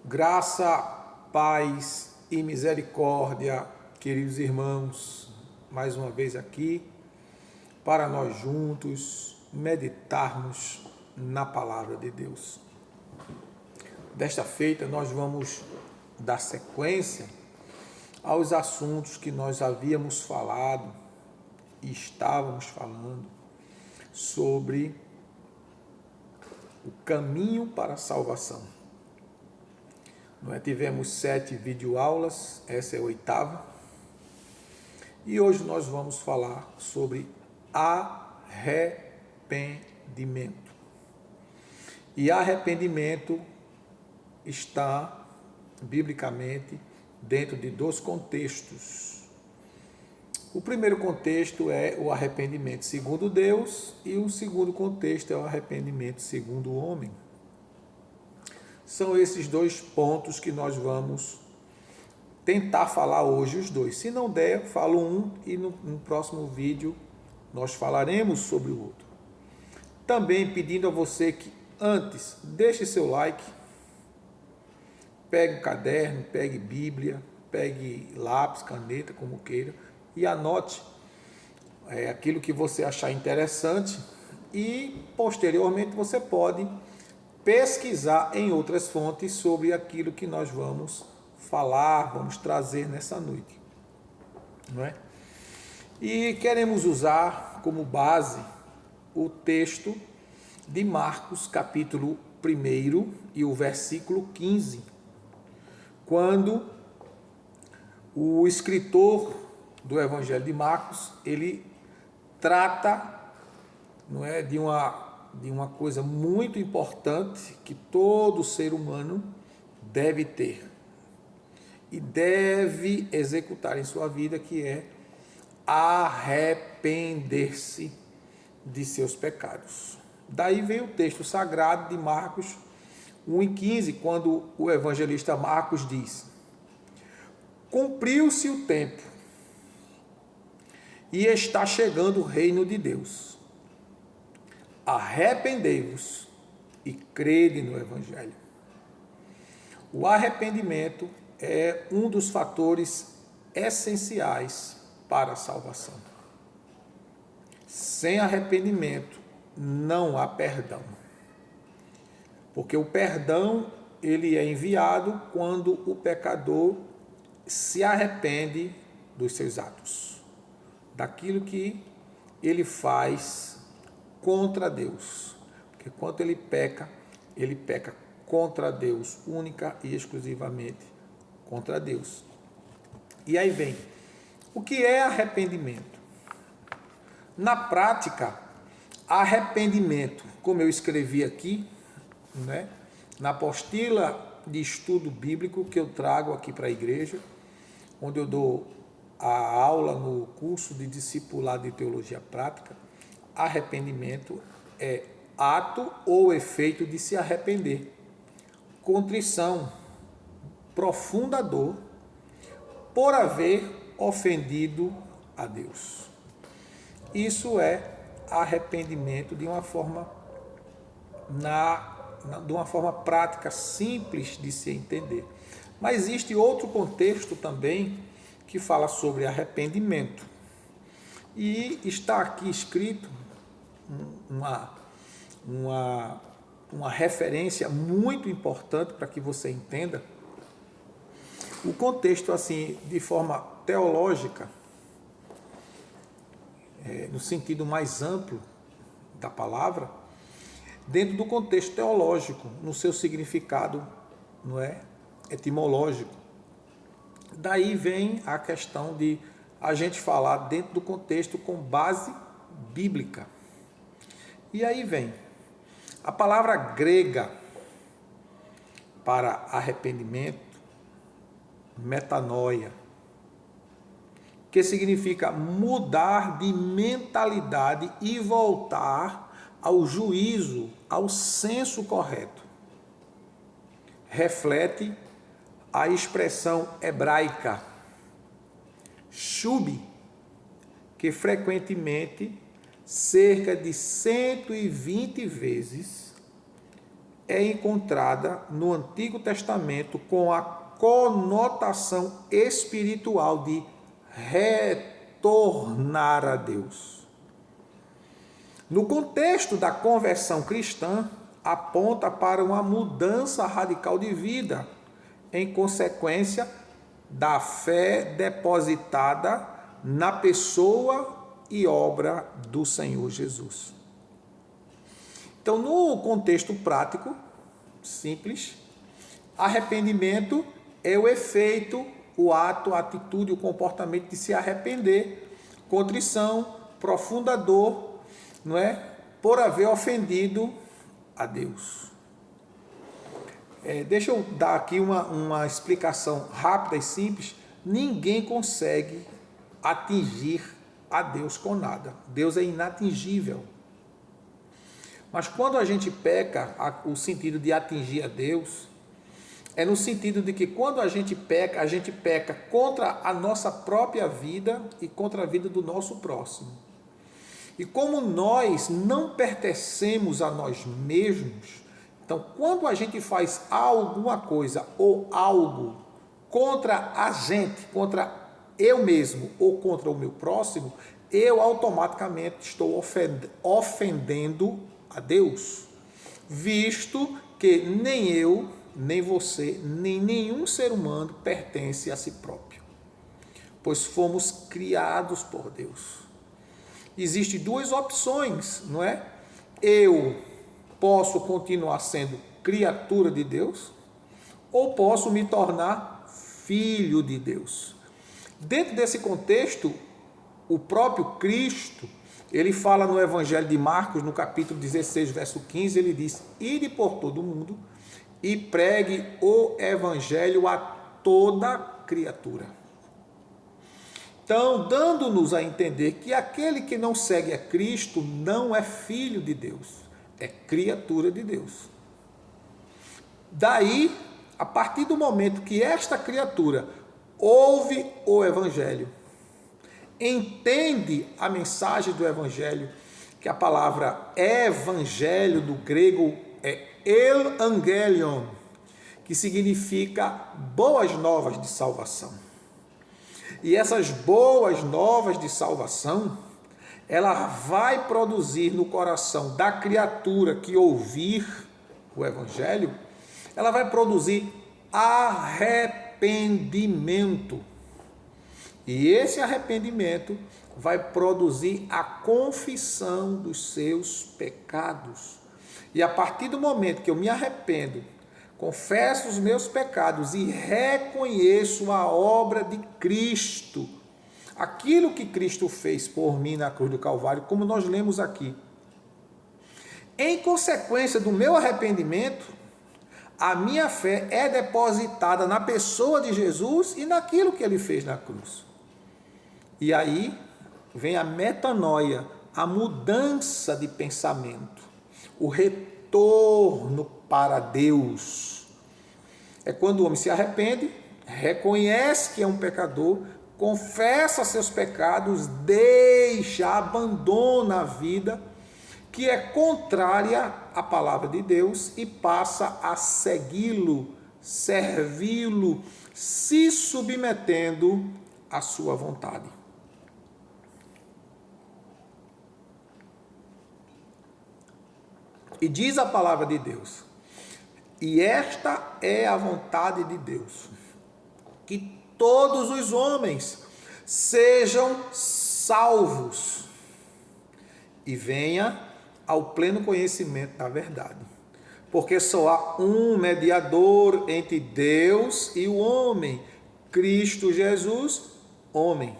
Graça, paz e misericórdia, queridos irmãos, mais uma vez aqui, para nós juntos meditarmos na palavra de Deus. Desta feita, nós vamos dar sequência aos assuntos que nós havíamos falado e estávamos falando sobre o caminho para a salvação. Tivemos 7 videoaulas, essa é a 8ª. E hoje nós vamos falar sobre arrependimento. E arrependimento está, biblicamente, dentro de 2 contextos. O primeiro contexto é o arrependimento segundo Deus e o segundo contexto é o arrependimento segundo o homem. São esses 2 pontos que nós vamos tentar falar hoje os 2. Se não der, falo um e no próximo vídeo nós falaremos sobre o outro. Também pedindo a você que antes deixe seu like, pegue um caderno, pegue Bíblia, pegue lápis, caneta, como queira, e anote aquilo que você achar interessante e posteriormente você pode pesquisar em outras fontes sobre aquilo que nós vamos falar, vamos trazer nessa noite. Não é? E queremos usar como base o texto de Marcos, capítulo 1 e o versículo 15, quando o escritor do Evangelho de Marcos, ele trata, não é, de uma coisa muito importante que todo ser humano deve ter e deve executar em sua vida, que é arrepender-se de seus pecados. Daí vem o texto sagrado de Marcos 1:15, quando o evangelista Marcos diz: cumpriu-se o tempo e está chegando o reino de Deus. Arrependei-vos e crede no Evangelho. O arrependimento é um dos fatores essenciais para a salvação. Sem arrependimento não há perdão. Porque o perdão ele é enviado quando o pecador se arrepende dos seus atos, daquilo que ele faz contra Deus, porque quando ele peca contra Deus, única e exclusivamente contra Deus. E aí vem, o que é arrependimento? Na prática, arrependimento, como eu escrevi aqui, né, na apostila de estudo bíblico que eu trago aqui para a igreja, onde eu dou a aula no curso de discipulado de teologia prática, arrependimento é ato ou efeito de se arrepender, contrição, profunda dor por haver ofendido a Deus. Isso é arrependimento de uma forma prática, simples de se entender. Mas existe outro contexto também que fala sobre arrependimento. E está aqui escrito uma referência muito importante para que você entenda o contexto assim de forma teológica, no sentido mais amplo da palavra, dentro do contexto teológico, no seu significado, não é, etimológico. Daí vem a questão de a gente falar dentro do contexto com base bíblica. E aí vem a palavra grega para arrependimento, metanoia, que significa mudar de mentalidade e voltar ao juízo, ao senso correto. Reflete a expressão hebraica shub, que frequentemente, cerca de 120 vezes, é encontrada no Antigo Testamento com a conotação espiritual de retornar a Deus. No contexto da conversão cristã, aponta para uma mudança radical de vida, em consequência da fé depositada na pessoa e obra do Senhor Jesus. Então, no contexto prático, simples, arrependimento é o efeito, o ato, a atitude, o comportamento de se arrepender, contrição, profunda dor, não é? Por haver ofendido a Deus. Deixa eu dar aqui uma explicação rápida e simples. Ninguém consegue atingir a Deus com nada. Deus é inatingível. Mas quando a gente peca, o sentido de atingir a Deus é no sentido de que quando a gente peca contra a nossa própria vida e contra a vida do nosso próximo. E como nós não pertencemos a nós mesmos, então quando a gente faz alguma coisa ou algo contra a gente, contra eu mesmo ou contra o meu próximo, eu automaticamente estou ofendendo a Deus, visto que nem eu, nem você, nem nenhum ser humano pertence a si próprio, pois fomos criados por Deus. Existem duas opções, não é? Eu posso continuar sendo criatura de Deus ou posso me tornar filho de Deus. Dentro desse contexto, o próprio Cristo, ele fala no Evangelho de Marcos, no capítulo 16, verso 15, ele diz: ide por todo o mundo e pregue o Evangelho a toda criatura. Então, dando-nos a entender que aquele que não segue a Cristo não é filho de Deus, é criatura de Deus. Daí, a partir do momento que esta criatura ouve o Evangelho, entende a mensagem do Evangelho, que a palavra Evangelho do grego é Evangelion, que significa boas novas de salvação. E essas boas novas de salvação, ela vai produzir no coração da criatura que ouvir o Evangelho, ela vai produzir arrependimento. E esse arrependimento vai produzir a confissão dos seus pecados. E a partir do momento que eu me arrependo, confesso os meus pecados e reconheço a obra de Cristo, aquilo que Cristo fez por mim na cruz do Calvário, como nós lemos aqui. Em consequência do meu arrependimento, a minha fé é depositada na pessoa de Jesus e naquilo que ele fez na cruz. E aí vem a metanoia, a mudança de pensamento, o retorno para Deus. É quando o homem se arrepende, reconhece que é um pecador, confessa seus pecados, abandona a vida que é contrária à palavra de Deus e passa a segui-lo, servi-lo, se submetendo à sua vontade. E diz a palavra de Deus: e esta é a vontade de Deus, que todos os homens sejam salvos e venha ao pleno conhecimento da verdade. Porque só há um mediador entre Deus e o homem, Cristo Jesus, homem.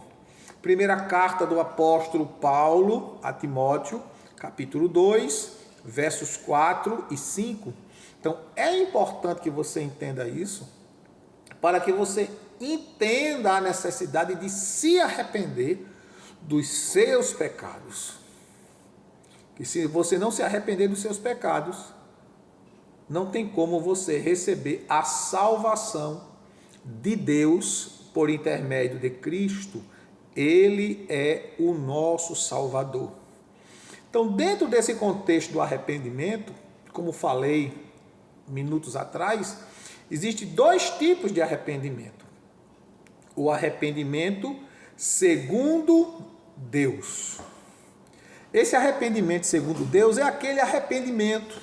Primeira carta do apóstolo Paulo a Timóteo, capítulo 2, versos 4 e 5. Então, é importante que você entenda isso, para que você entenda a necessidade de se arrepender dos seus pecados. Que se você não se arrepender dos seus pecados, não tem como você receber a salvação de Deus por intermédio de Cristo. Ele é o nosso Salvador. Então, dentro desse contexto do arrependimento, como falei minutos atrás, existem dois tipos de arrependimento. O arrependimento segundo Deus. Esse arrependimento segundo Deus é aquele arrependimento,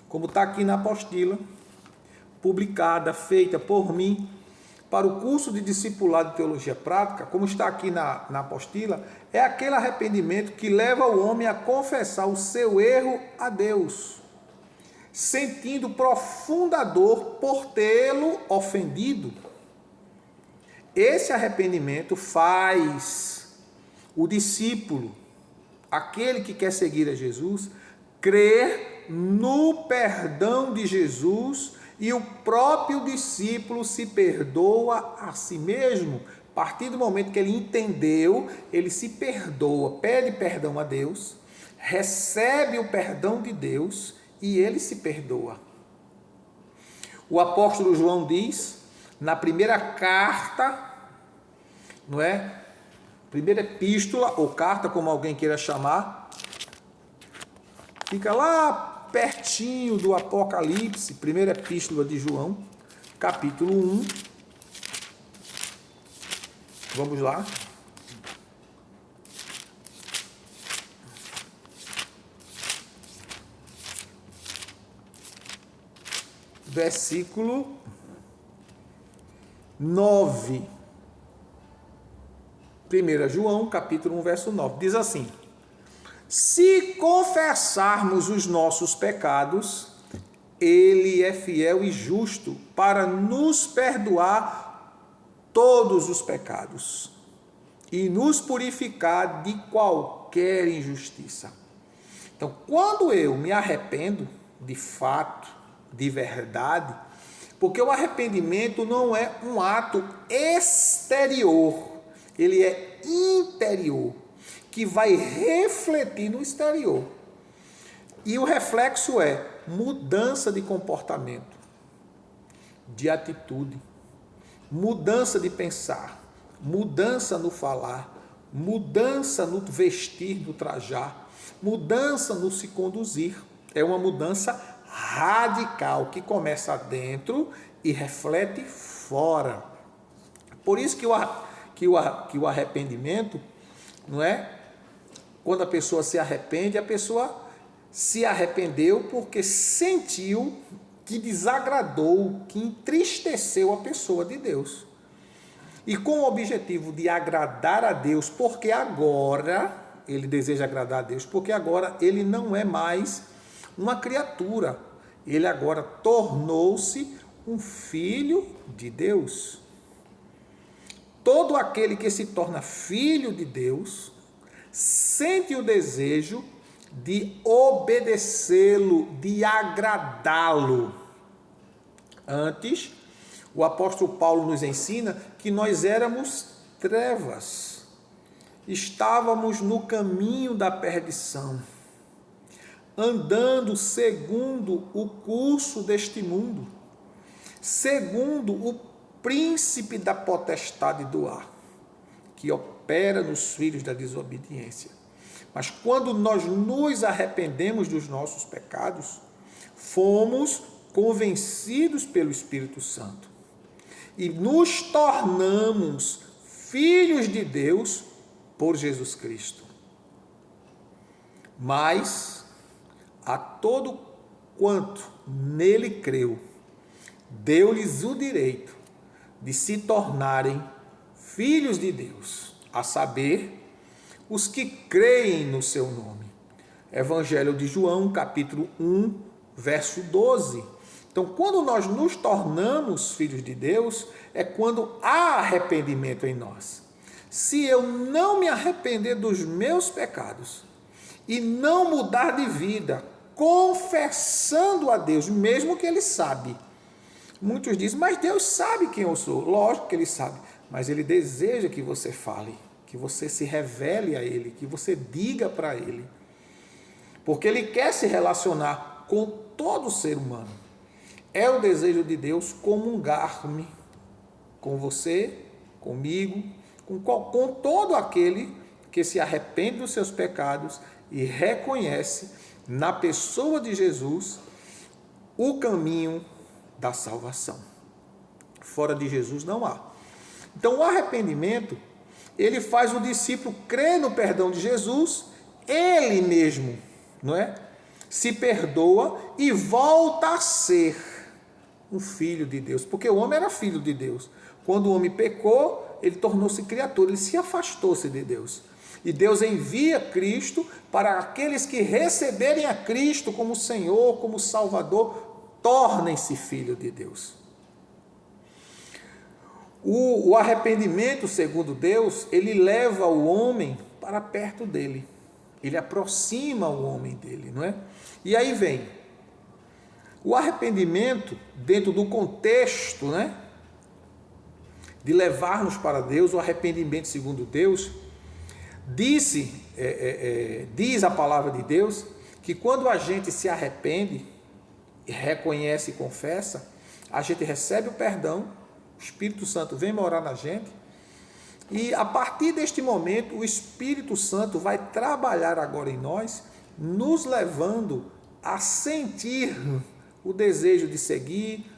como está aqui na apostila, publicada, feita por mim, para o curso de discipulado de teologia prática, como está aqui na apostila, é aquele arrependimento que leva o homem a confessar o seu erro a Deus, sentindo profunda dor por tê-lo ofendido. Esse arrependimento faz o discípulo, aquele que quer seguir a Jesus, crer no perdão de Jesus, e o próprio discípulo se perdoa a si mesmo. A partir do momento que ele entendeu, ele se perdoa, pede perdão a Deus, recebe o perdão de Deus e ele se perdoa. O apóstolo João diz, na primeira carta, não é? Primeira epístola, ou carta, como alguém queira chamar, fica lá pertinho do Apocalipse, primeira epístola de João, capítulo 1. Vamos lá. Versículo 9. 1 João, capítulo 1, verso 9. Diz assim: se confessarmos os nossos pecados, Ele é fiel e justo para nos perdoar todos os pecados e nos purificar de qualquer injustiça. Então, quando eu me arrependo, de fato, de verdade, porque o arrependimento não é um ato exterior, ele é interior, que vai refletir no exterior. E o reflexo é mudança de comportamento, de atitude, mudança de pensar, mudança no falar, mudança no vestir, no trajar, mudança no se conduzir. É uma mudança radical que começa dentro e reflete fora. Por isso que o arrependimento, não é? Quando a pessoa se arrepende, a pessoa se arrependeu porque sentiu que desagradou, que entristeceu a pessoa de Deus. E com o objetivo de agradar a Deus, porque agora ele deseja agradar a Deus, porque agora ele não é mais uma criatura, ele agora tornou-se um filho de Deus. Todo aquele que se torna filho de Deus sente o desejo de obedecê-lo, de agradá-lo. Antes, o apóstolo Paulo nos ensina que nós éramos trevas, estávamos no caminho da perdição, andando segundo o curso deste mundo, segundo o príncipe da potestade do ar, que opera nos filhos da desobediência. Mas quando nós nos arrependemos dos nossos pecados, fomos convencidos pelo Espírito Santo e nos tornamos filhos de Deus por Jesus Cristo. Mas a todo quanto nele creu, deu-lhes o direito de se tornarem filhos de Deus, a saber, os que creem no seu nome. Evangelho de João, capítulo 1, verso 12. Então, quando nós nos tornamos filhos de Deus, é quando há arrependimento em nós. Se eu não me arrepender dos meus pecados e não mudar de vida, confessando a Deus, mesmo que Ele sabe. Muitos dizem, mas Deus sabe quem eu sou. Lógico que Ele sabe, mas Ele deseja que você fale, que você se revele a Ele, que você diga para Ele. Porque Ele quer se relacionar com todo ser humano. É o desejo de Deus comungar-me com você, comigo, com todo aquele que se arrepende dos seus pecados e reconhece na pessoa de Jesus o caminho da salvação. Fora de Jesus não há. Então o arrependimento, ele faz o discípulo crer no perdão de Jesus, ele mesmo, não é? Se perdoa e volta a ser um filho de Deus, porque o homem era filho de Deus. Quando o homem pecou, ele tornou-se criatura, ele se afastou-se de Deus. E Deus envia Cristo para aqueles que receberem a Cristo como Senhor, como Salvador, tornem-se filho de Deus. O arrependimento, segundo Deus, ele leva o homem para perto dele. Ele aproxima o homem dele, não é? E aí vem o arrependimento dentro do contexto, né, de levar-nos para Deus. O arrependimento, segundo Deus, diz a palavra de Deus que quando a gente se arrepende, reconhece e confessa, a gente recebe o perdão, o Espírito Santo vem morar na gente, e a partir deste momento o Espírito Santo vai trabalhar agora em nós, nos levando a sentir o desejo de seguir,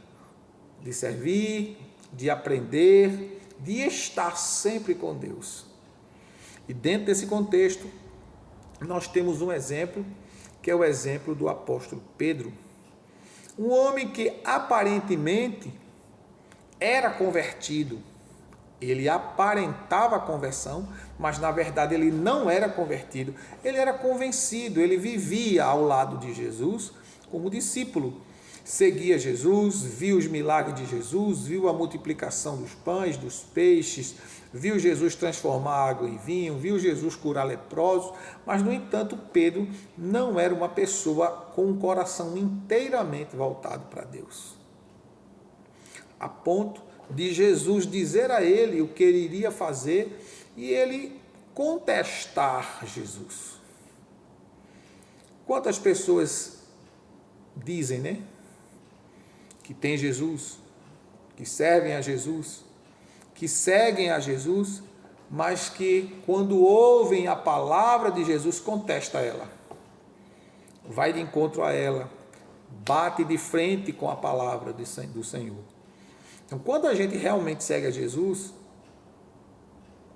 de servir, de aprender, de estar sempre com Deus. E dentro desse contexto, nós temos um exemplo, que é o exemplo do apóstolo Pedro. Um homem que aparentemente era convertido, ele aparentava a conversão, mas na verdade ele não era convertido, ele era convencido, ele vivia ao lado de Jesus como discípulo, seguia Jesus, viu os milagres de Jesus, viu a multiplicação dos pães, dos peixes, viu Jesus transformar água em vinho, viu Jesus curar leprosos, mas no entanto Pedro não era uma pessoa com um coração inteiramente voltado para Deus, a ponto de Jesus dizer a ele o que ele iria fazer e ele contestar Jesus. Quantas pessoas dizem, né, que tem Jesus, que servem a Jesus, que seguem a Jesus, mas que quando ouvem a palavra de Jesus, contesta ela, vai de encontro a ela, bate de frente com a palavra do Senhor. Então, quando a gente realmente segue a Jesus,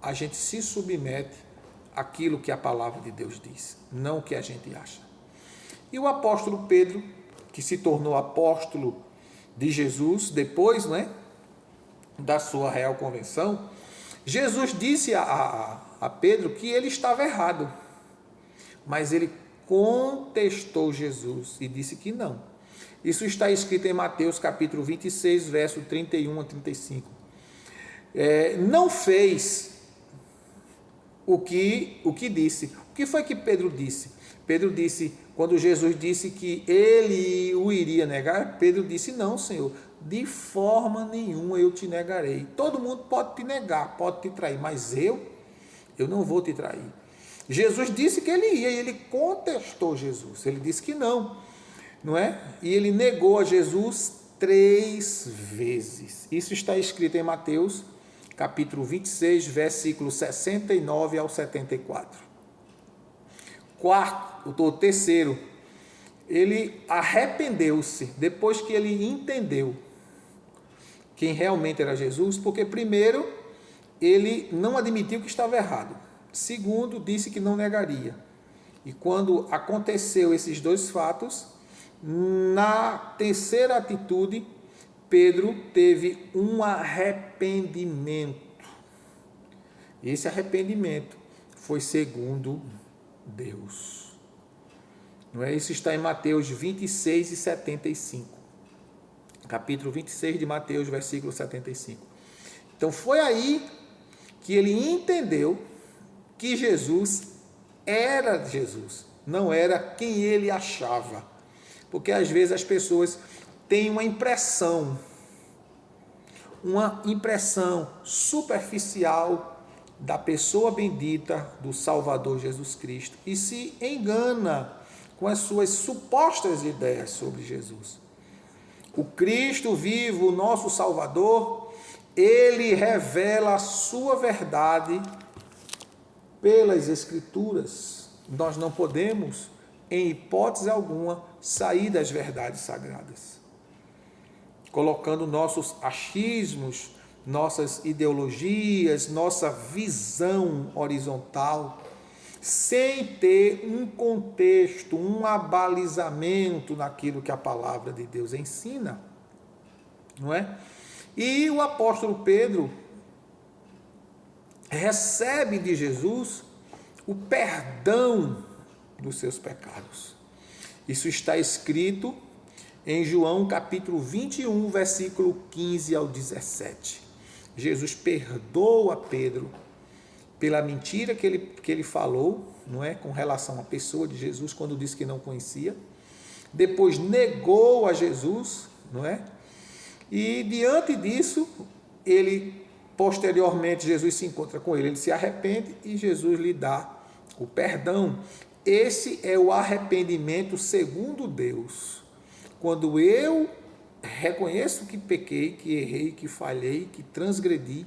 a gente se submete àquilo que a palavra de Deus diz, não o que a gente acha. E o apóstolo Pedro, que se tornou apóstolo de Jesus depois, né, da sua real conversão, Jesus disse a Pedro que ele estava errado, mas ele contestou Jesus e disse que não. Isso está escrito em Mateus capítulo 26, verso 31 a 35. Não fez o que disse. O que foi que Pedro disse? Pedro disse, quando Jesus disse que ele o iria negar, Pedro disse, não, Senhor, de forma nenhuma eu te negarei. Todo mundo pode te negar, pode te trair, mas eu não vou te trair. Jesus disse que ele ia e ele contestou Jesus. Ele disse que não. Não é? E ele negou a Jesus 3 vezes. Isso está escrito em Mateus, capítulo 26, versículos 69 ao 74. Terceiro, ele arrependeu-se depois que ele entendeu quem realmente era Jesus, porque primeiro, ele não admitiu que estava errado. Segundo, disse que não negaria. E quando aconteceu esses dois fatos, na terceira atitude, Pedro teve um arrependimento. Esse arrependimento foi segundo Deus. Não é? Isso está em Mateus 26 e 75. Capítulo 26 de Mateus, versículo 75. Então foi aí que ele entendeu que Jesus era Jesus, não era quem ele achava. Porque às vezes as pessoas têm uma impressão superficial da pessoa bendita do Salvador Jesus Cristo e se engana com as suas supostas ideias sobre Jesus. O Cristo vivo, o nosso Salvador, ele revela a sua verdade pelas Escrituras. Nós não podemos em hipótese alguma, sair das verdades sagradas, colocando nossos achismos, nossas ideologias, nossa visão horizontal, sem ter um contexto, um abalizamento naquilo que a palavra de Deus ensina, não é? E o apóstolo Pedro recebe de Jesus o perdão dos seus pecados. Isso está escrito em João capítulo 21, versículo 15 ao 17. Jesus perdoa Pedro pela mentira que ele falou, não é, com relação à pessoa de Jesus, quando disse que não conhecia. Depois negou a Jesus, não é? E diante disso, posteriormente, Jesus se encontra com ele se arrepende e Jesus lhe dá o perdão. Esse é o arrependimento segundo Deus. Quando eu reconheço que pequei, que errei, que falhei, que transgredi,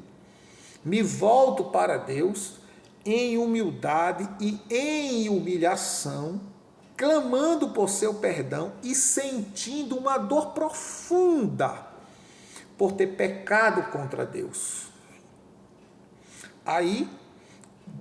me volto para Deus em humildade e em humilhação, clamando por seu perdão e sentindo uma dor profunda por ter pecado contra Deus. Aí,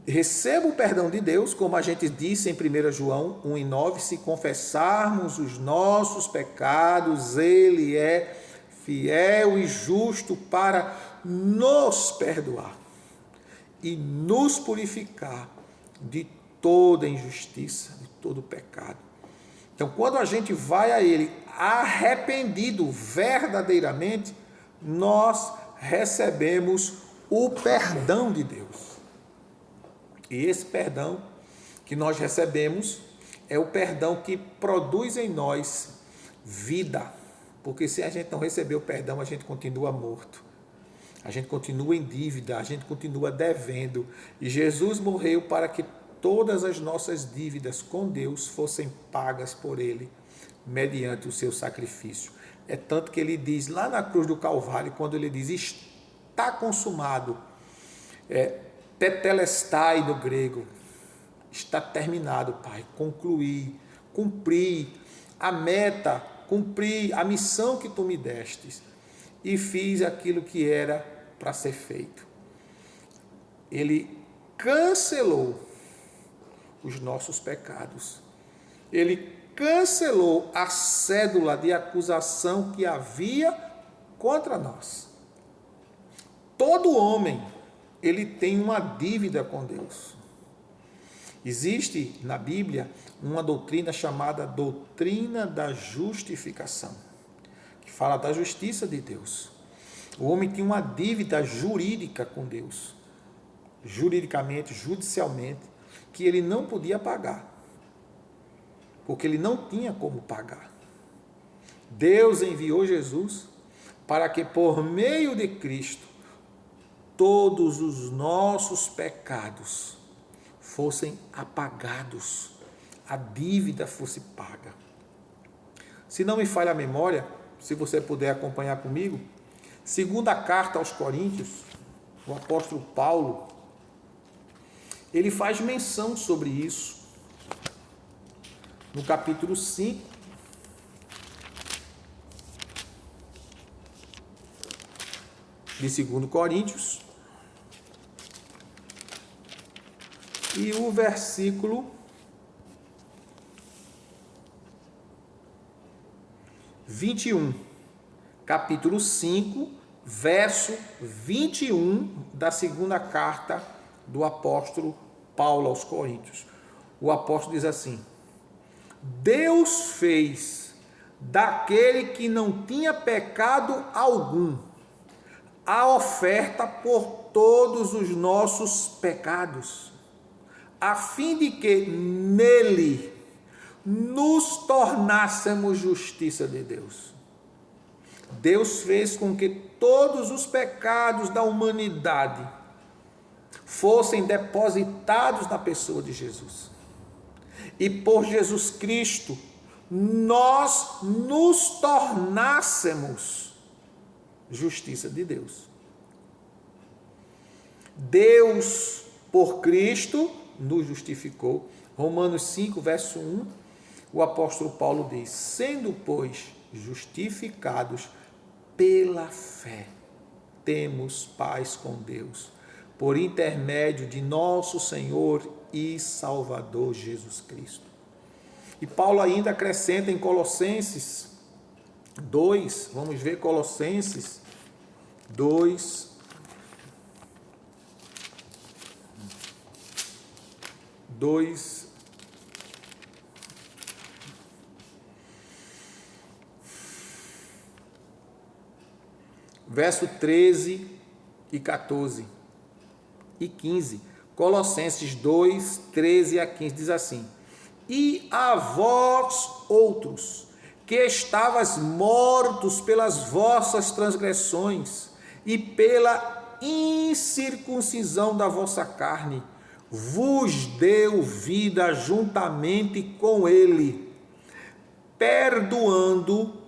recebo o perdão de Deus, como a gente disse em 1 João 1,9, se confessarmos os nossos pecados, Ele é fiel e justo para nos perdoar e nos purificar de toda injustiça, de todo pecado. Então, quando a gente vai a Ele arrependido verdadeiramente, nós recebemos o perdão de Deus. E esse perdão que nós recebemos é o perdão que produz em nós vida. Porque se a gente não receber o perdão, a gente continua morto. A gente continua em dívida, a gente continua devendo. E Jesus morreu para que todas as nossas dívidas com Deus fossem pagas por Ele, mediante o seu sacrifício. É tanto que ele diz lá na cruz do Calvário, quando ele diz, está consumado, tetelestai no grego, está terminado, Pai, concluí, cumpri a meta, cumpri a missão que tu me destes e fiz aquilo que era para ser feito. Ele cancelou os nossos pecados. Ele cancelou a cédula de acusação que havia contra nós. Todo homem, ele tem uma dívida com Deus. Existe na Bíblia uma doutrina chamada doutrina da justificação, que fala da justiça de Deus. O homem tinha uma dívida jurídica com Deus, juridicamente, judicialmente, que ele não podia pagar, porque ele não tinha como pagar. Deus enviou Jesus para que por meio de Cristo todos os nossos pecados fossem apagados, a dívida fosse paga. Se não me falha a memória, se você puder acompanhar comigo, segunda carta aos Coríntios, o apóstolo Paulo, ele faz menção sobre isso, no capítulo 5, de 2 Coríntios, e o versículo 21, capítulo 5, verso 21 da segunda carta do apóstolo Paulo aos Coríntios. O apóstolo diz assim: Deus fez daquele que não tinha pecado algum a oferta por todos os nossos pecados, a fim de que nele nos tornássemos justiça de Deus. Deus fez com que todos os pecados da humanidade fossem depositados na pessoa de Jesus. E por Jesus Cristo, nós nos tornássemos justiça de Deus. Deus, por Cristo, nos justificou. Romanos 5, verso 1. o apóstolo Paulo diz: sendo, pois, justificados pela fé, temos paz com Deus, por intermédio de nosso Senhor e Salvador Jesus Cristo. E Paulo ainda acrescenta em Colossenses 2, vamos ver Colossenses 2, verso 13 e 14 e 15. Colossenses 2, 13 a 15 diz assim: e a vós outros, que estavas mortos pelas vossas transgressões e pela incircuncisão da vossa carne, vos deu vida juntamente com ele, perdoando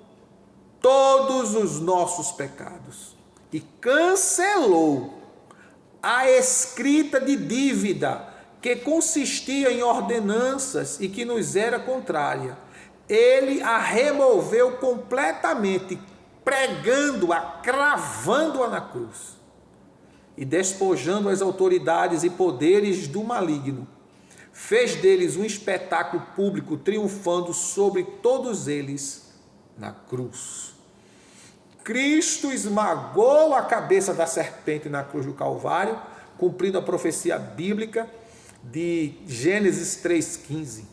todos os nossos pecados, e cancelou a escrita de dívida que consistia em ordenanças e que nos era contrária. Ele a removeu completamente, pregando-a, cravando-a na cruz, e despojando as autoridades e poderes do maligno, fez deles um espetáculo público, triunfando sobre todos eles na cruz. Cristo esmagou a cabeça da serpente na cruz do Calvário, cumprindo a profecia bíblica de Gênesis 3,15.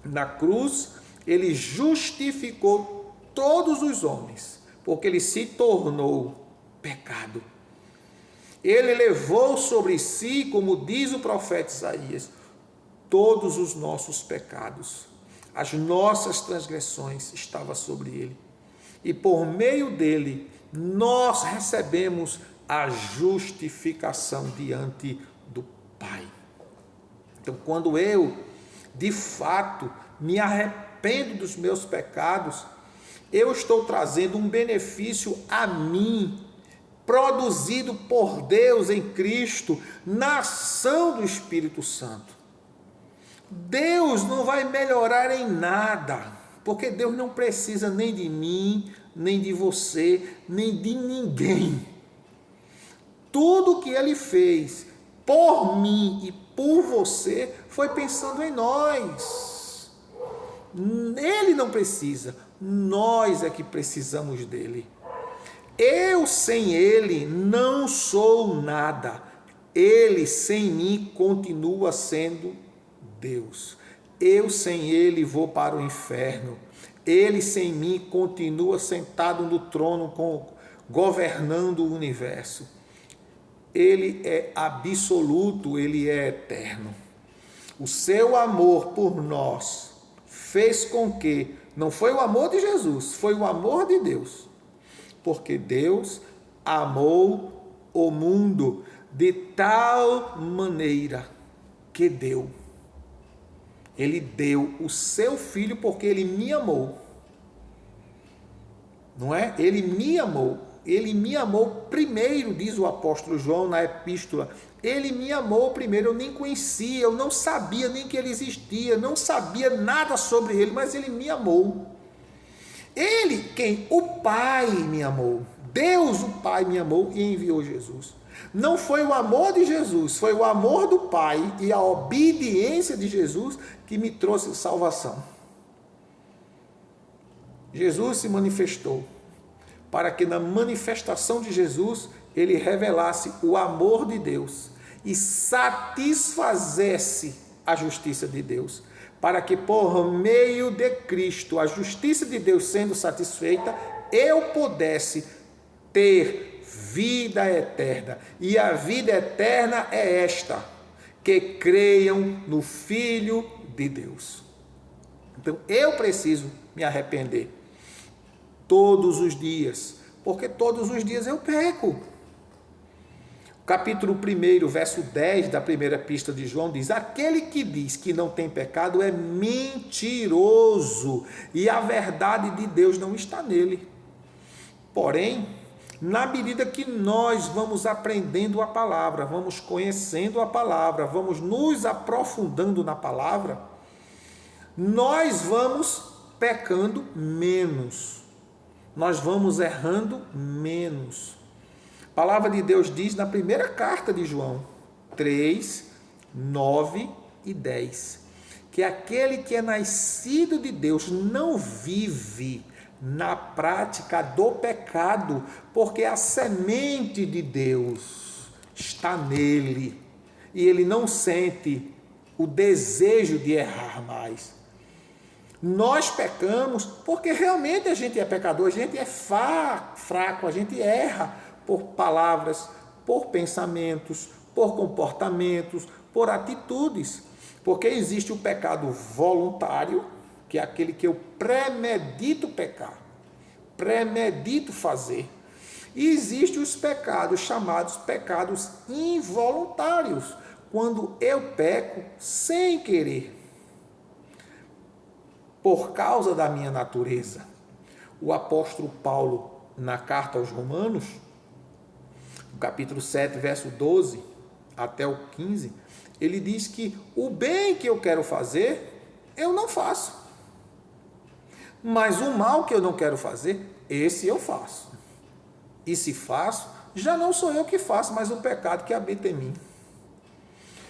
Na cruz, ele justificou todos os homens, porque ele se tornou pecado. Ele levou sobre si, como diz o profeta Isaías, todos os nossos pecados. As nossas transgressões estavam sobre ele. E por meio dele, nós recebemos a justificação diante do Pai. Então, quando eu, de fato, me arrependo dos meus pecados, eu estou trazendo um benefício a mim, produzido por Deus em Cristo, na ação do Espírito Santo. Deus não vai melhorar em nada, porque Deus não precisa nem de mim, nem de você, nem de ninguém. Tudo que Ele fez por mim e por você foi pensando em nós. Ele não precisa, nós é que precisamos dele. Eu sem ele não sou nada. Ele sem mim continua sendo Deus. Eu sem ele vou para o inferno. Ele sem mim continua sentado no trono, governando o universo. Ele é absoluto, ele é eterno. O seu amor por nós fez com que, não foi o amor de Jesus, foi o amor de Deus. Porque Deus amou o mundo de tal maneira que deu. Ele deu o seu filho porque ele me amou. Não é? Ele me amou. Ele me amou primeiro, diz o apóstolo João na epístola. Ele me amou primeiro, eu nem conhecia, eu não sabia nem que ele existia, não sabia nada sobre ele, mas ele me amou. Ele, quem? O Pai me amou. Deus, o Pai, me amou e enviou Jesus. Não foi o amor de Jesus, foi o amor do Pai e a obediência de Jesus que me trouxe salvação. Jesus se manifestou para que na manifestação de Jesus ele revelasse o amor de Deus e satisfazesse a justiça de Deus, para que por meio de Cristo, a justiça de Deus sendo satisfeita, eu pudesse ter vida eterna. E a vida eterna é esta: que creiam no Filho de Deus. Então eu preciso me arrepender todos os dias, porque todos os dias eu peco. Capítulo 1, verso 10 da primeira epístola de João diz: aquele que diz que não tem pecado é mentiroso, e a verdade de Deus não está nele. Porém, na medida que nós vamos aprendendo a palavra, vamos conhecendo a palavra, vamos nos aprofundando na palavra, nós vamos pecando menos, nós vamos errando menos. A palavra de Deus diz na primeira carta de João 3, 9 e 10, que aquele que é nascido de Deus não vive na prática do pecado, porque a semente de Deus está nele e ele não sente o desejo de errar mais. Nós pecamos porque realmente a gente é pecador, a gente é fraco, a gente erra por palavras, por pensamentos, por comportamentos, por atitudes, porque existe o pecado voluntário, que é aquele que eu premedito pecar, premedito fazer, e existe os pecados chamados pecados involuntários, quando eu peco sem querer, por causa da minha natureza. O apóstolo Paulo, na carta aos Romanos, no capítulo 7, verso 12 até o 15, ele diz que o bem que eu quero fazer, eu não faço. Mas o mal que eu não quero fazer, esse eu faço. E se faço, já não sou eu que faço, mas o pecado que habita em mim.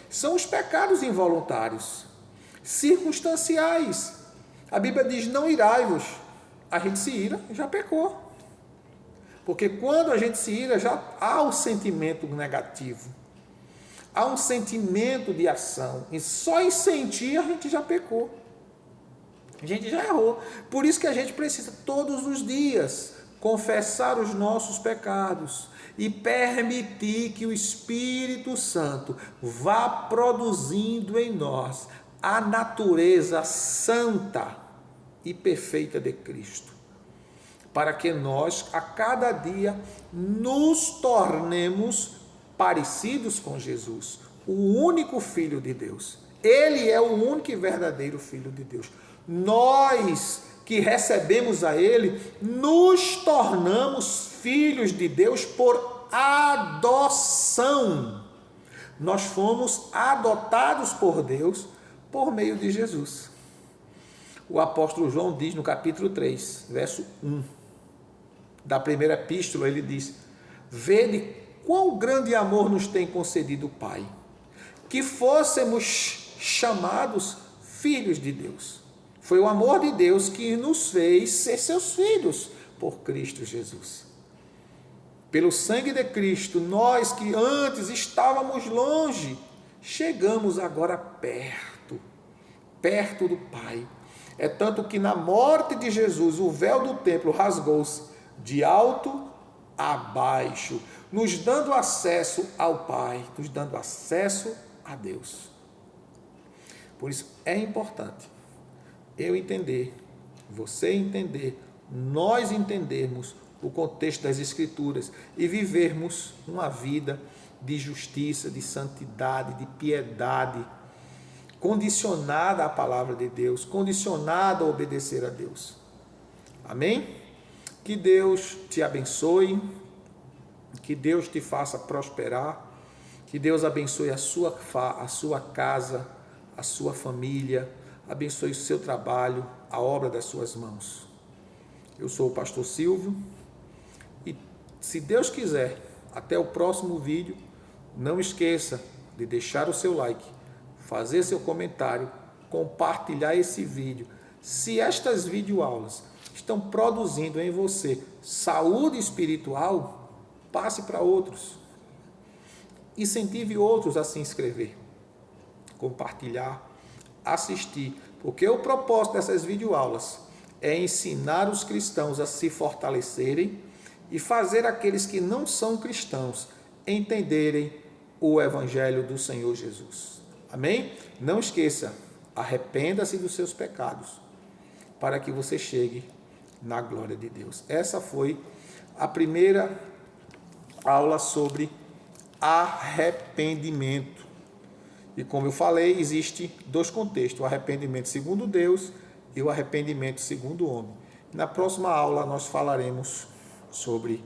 São os pecados involuntários, circunstanciais. A Bíblia diz, não irai-vos. A gente se ira, já pecou. Porque quando a gente se ira, já há o sentimento negativo. Há um sentimento de ação. E só em sentir a gente já pecou. A gente já errou. Por isso que a gente precisa todos os dias confessar os nossos pecados e permitir que o Espírito Santo vá produzindo em nós a natureza santa e perfeita de Cristo, para que nós a cada dia nos tornemos parecidos com Jesus, o único Filho de Deus. Ele é o único e verdadeiro Filho de Deus. Nós que recebemos a Ele, nos tornamos filhos de Deus por adoção. Nós fomos adotados por Deus por meio de Jesus. O apóstolo João diz no capítulo 3, verso 1, da primeira epístola, ele diz, vede quão grande amor nos tem concedido o Pai, que fôssemos chamados filhos de Deus. Foi o amor de Deus que nos fez ser seus filhos por Cristo Jesus. Pelo sangue de Cristo, nós que antes estávamos longe, chegamos agora perto do Pai. É tanto que na morte de Jesus, o véu do templo rasgou-se de alto a baixo, nos dando acesso ao Pai, nos dando acesso a Deus. Por isso é importante eu entender, você entender, nós entendermos o contexto das Escrituras e vivermos uma vida de justiça, de santidade, de piedade, condicionada à palavra de Deus, condicionada a obedecer a Deus. Amém? Que Deus te abençoe, que Deus te faça prosperar, que Deus abençoe a sua casa, a sua família, abençoe o seu trabalho, a obra das suas mãos. Eu sou o pastor Silvio e, se Deus quiser, até o próximo vídeo, não esqueça de deixar o seu like, fazer seu comentário, compartilhar esse vídeo. Se estas videoaulas estão produzindo em você saúde espiritual, passe para outros. Incentive outros a se inscrever, compartilhar, assistir, porque o propósito dessas videoaulas é ensinar os cristãos a se fortalecerem e fazer aqueles que não são cristãos entenderem o Evangelho do Senhor Jesus. Amém? Não esqueça, arrependa-se dos seus pecados, para que você chegue na glória de Deus. Essa foi a primeira aula sobre arrependimento. E como eu falei, existe dois contextos, o arrependimento segundo Deus e o arrependimento segundo o homem. Na próxima aula nós falaremos sobre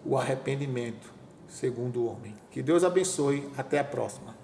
o arrependimento segundo o homem. Que Deus abençoe, até a próxima.